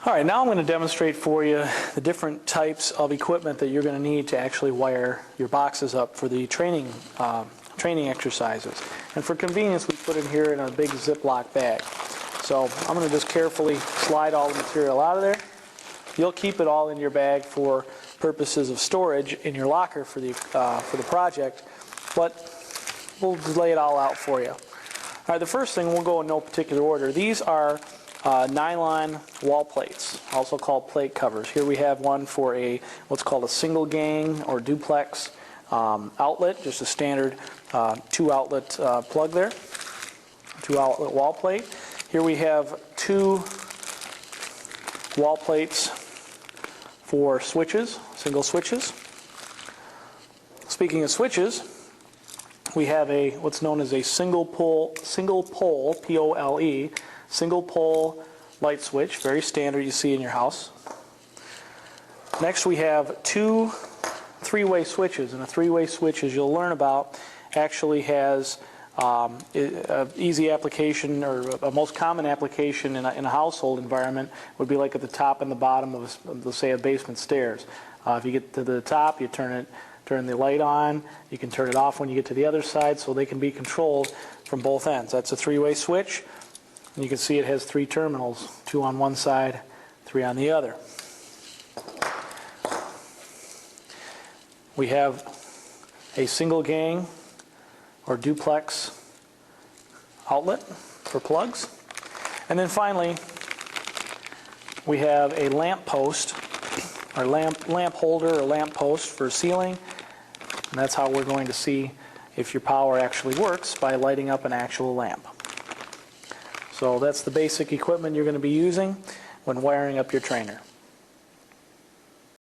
Alright, now I'm going to demonstrate for you the different types of equipment that you're going to need to actually wire your boxes up for the training exercises. And for convenience, we put it here in a big Ziploc bag. So I'm going to just carefully slide all the material out of there. You'll keep it all in your bag for purposes of storage in your locker for the project, but we'll lay it all out for you. Alright, the first thing, we'll go in no particular order. These are nylon wall plates, also called plate covers. Here we have one for what's called a single gang or duplex outlet, just a standard 2-outlet plug there, 2-outlet wall plate. Here we have 2 wall plates for switches, single switches. Speaking of switches, we have what's known as a single pole, P-O-L-E, single pole light switch, very standard you see in your house. Next we have 2 3-way switches, and a 3-way switch, as you'll learn about, actually has an easy application, or a most common application in a household environment would be like at the top and the bottom of, let's say, a basement stairs. If you get to the top, you turn the light on. You can turn it off when you get to the other side, so they can be controlled from both ends. That's a 3-way switch. And you can see it has 3 terminals, 2 on one side, 3 on the other. We have a single gang or duplex outlet for plugs. And then finally, we have a lamp post, or lamp holder or lamp post for ceiling. And that's how we're going to see if your power actually works, by lighting up an actual lamp. So that's the basic equipment you're going to be using when wiring up your trainer.